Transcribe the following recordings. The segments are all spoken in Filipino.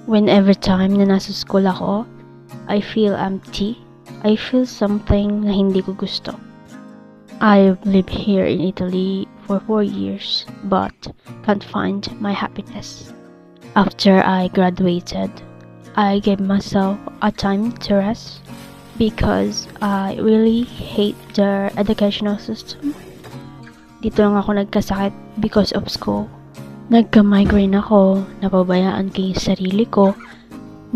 Whenever time na nasa school ako, I feel empty. I feel something na hindi ko gusto. I've lived here in Italy for 4 years, but can't find my happiness. After I graduated, I gave myself a time to rest because I really hate the educational system. Dito lang ako nagkasakit because of school. Nagka-migraine ako, napabayaan ko yung sarili ko.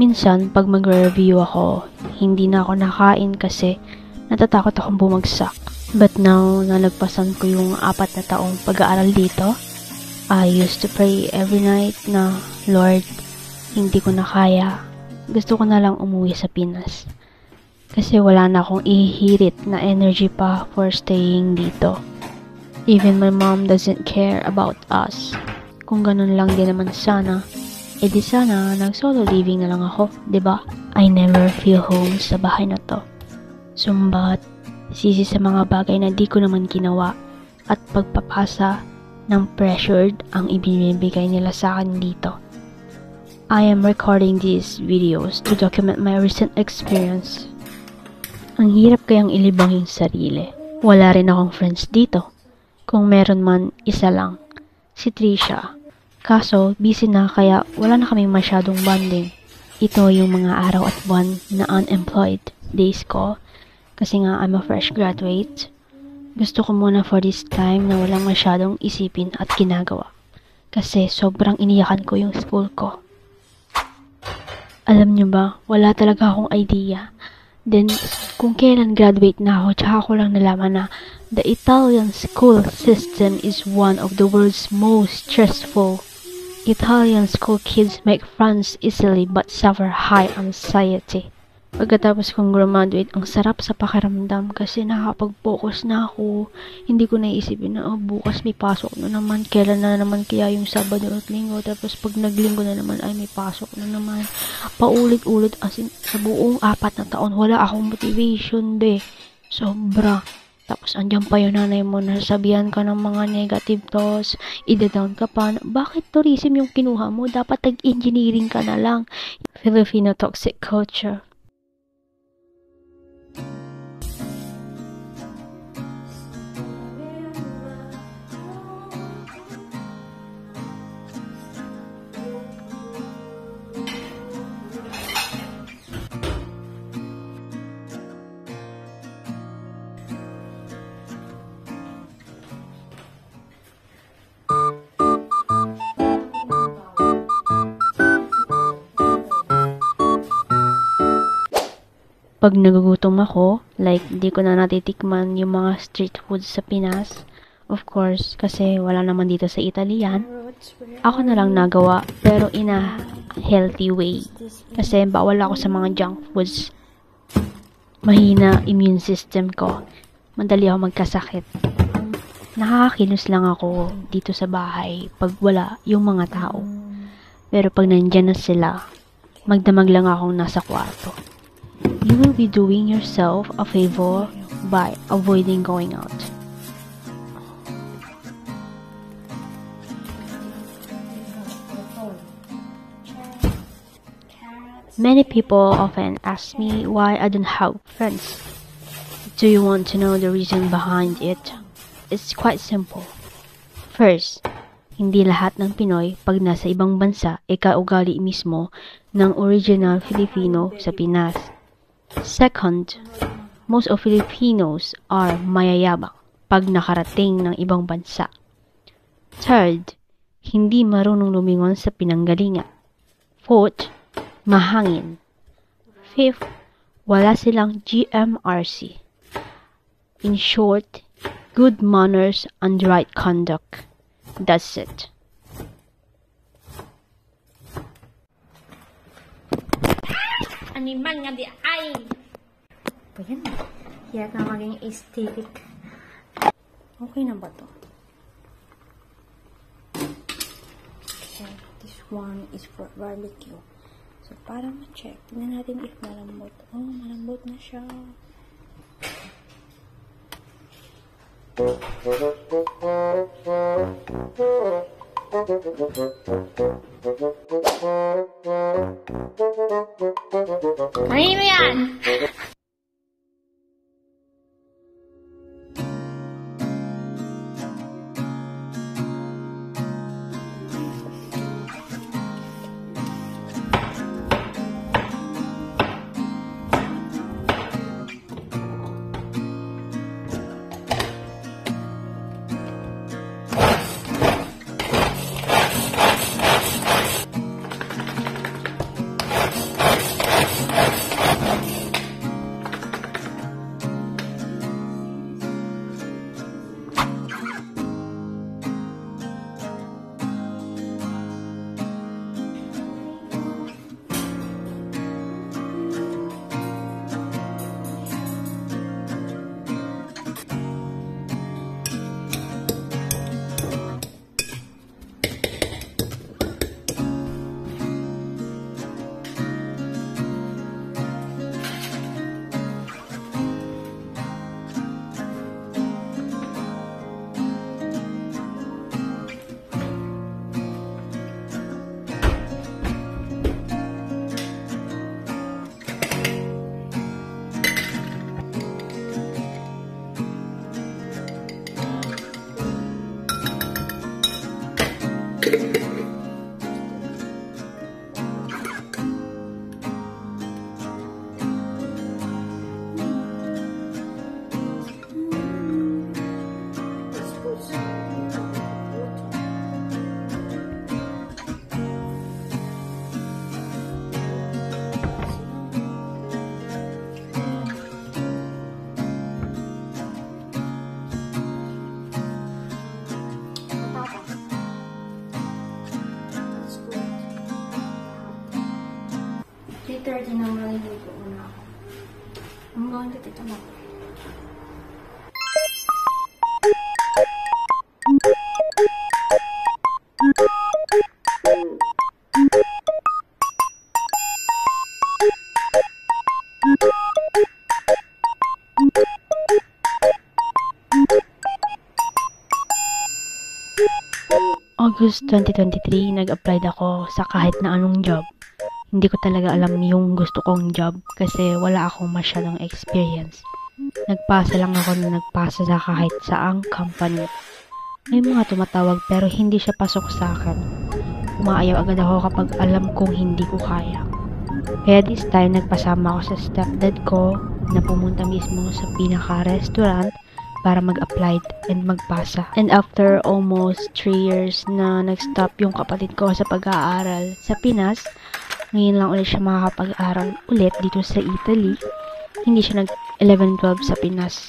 Minsan, pag magre-review ako, hindi na ako nakain kasi natatakot akong bumagsak. But now, nalagpasan ko yung 4 na taong pag-aaral dito, I used to pray every night na, Lord, hindi ko na kaya. Gusto ko na lang umuwi sa Pinas. Kasi wala na akong ihihirit na energy pa for staying dito. Even my mom doesn't care about us. Kung ganun lang din naman sana, edi sana nag-solo living na lang ako, 'di ba? I never feel home sa bahay na to. Sumbat, sisi sa mga bagay na di ko naman ginawa at pagpapasa ng pressured ang ibinibigay nila sa akin dito. I am recording these videos to document my recent experience. Ang hirap kayang ilibang yung sarili. Wala rin akong friends dito. Kung meron man, isa lang. Si Trisha. Kaso, busy na kaya wala na kaming masyadong bonding. Ito yung mga araw at buwan na unemployed days ko. Kasi nga, I'm a fresh graduate. Gusto ko muna for this time na walang masyadong isipin at ginagawa. Kasi sobrang iniyakan ko yung school ko. Alam nyo ba, wala talaga akong idea. Then, kung kailan graduate na ako, tsaka ko lang nalaman na the Italian school system is one of the world's most stressful. Italian school kids make friends easily but suffer high anxiety. Pagkatapos kong graduate, ang sarap sa pakiramdam kasi nakapag-focus na ako. Hindi ko naisipin na bukas may pasok na naman. Kailan na naman kaya yung Sabado at Linggo. Tapos pag naglinggo na naman ay may pasok na naman. Paulit-ulit as in, sa buong 4 na taon wala akong motivation be. Sobra. Tapos andyan pa yung nanay mo na sabihan ka ng mga negative thoughts, ida-down ka pa. Bakit tourism yung kinuha mo? Dapat tag-engineering ka na lang. Filipino toxic culture. Pag nagugutom ako, like di ko na natitikman yung mga street foods sa Pinas, of course, kasi wala naman dito sa Italian, ako na lang nagawa, pero in a healthy way. Kasi bawal ako sa mga junk foods. Mahina immune system ko. Madali ako magkasakit. Nakakakilos lang ako dito sa bahay pag wala yung mga tao. Pero pag nandyan na sila, magdamag lang akong nasa kwarto. You will be doing yourself a favor by avoiding going out. Many people often ask me why I don't have friends. Do you want to know the reason behind it? It's quite simple. First, hindi lahat ng Pinoy pag nasa ibang bansa ay kaugali mismo ng original Filipino sa Pinas. Second, most of Filipinos are mayayabang pag nakarating ng ibang bansa. Third, hindi marunong lumingon sa pinanggalingan. Fourth, mahangin. Fifth, wala silang GMRC. In short, good manners and right conduct. That's it. Animal nga di ay! Ayan na. Kaya na maging aesthetic. Okay na ba to? Okay, this one is for barbecue. So, para ma-check, tingnan natin if malambot. Oh, malambot na siya. Kanino yan? Thirty na maliligo muna ako. Ang mga ito na. August 2023, nag-applied ako sa kahit na anong job. Hindi ko talaga alam yung gusto kong job kasi wala akong masyadong experience. Nagpasa lang ako na nagpasa sa kahit saang company. May mga tumatawag pero hindi siya pasok sa akin. Umaayaw agad ako kapag alam kong hindi ko kaya. Kaya this time, nagpasama ako sa stepdad ko na pumunta mismo sa pinaka-restaurant para mag-apply and magpasa. And after almost 3 years na nag-stop yung kapatid ko sa pag-aaral sa Pinas, ngayon lang ulit siya makakapag-aral ulit dito sa Italy. Hindi siya nag-11-12 sa Pinas.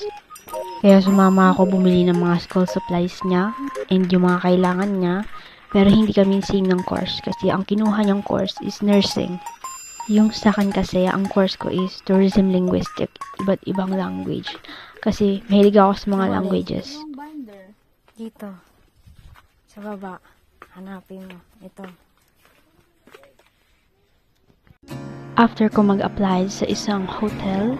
Kaya sumama ako bumili ng mga school supplies niya and yung mga kailangan niya. Pero hindi kami sing ng course kasi ang kinuha niyang course is nursing. Yung sa akin kasi, ang course ko is tourism linguistic, iba't ibang language. Kasi mahilig ako sa mga languages. Dito. Sa baba. Hanapin mo. Ito. After ko mag-apply sa isang hotel,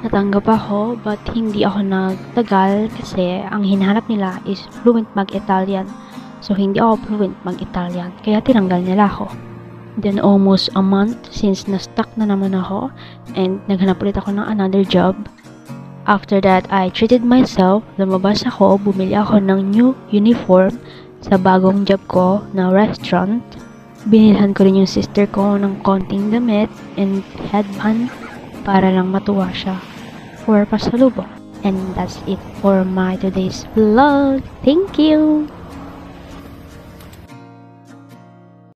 natanggap ako but hindi ako nagtagal kasi ang hinahanap nila is fluent mag-Italian. So hindi ako fluent mag-Italian kaya tinanggal nila ako. Then almost a month since na-stuck na naman ako and naghanap ulit ako ng another job. After that, I treated myself, lumabas ako, bumili ako ng new uniform sa bagong job ko na restaurant. Binilhan ko rin yung sister ko ng konting damit and headband para lang matuwa siya for pasalubong. And that's it for my today's vlog. Thank you!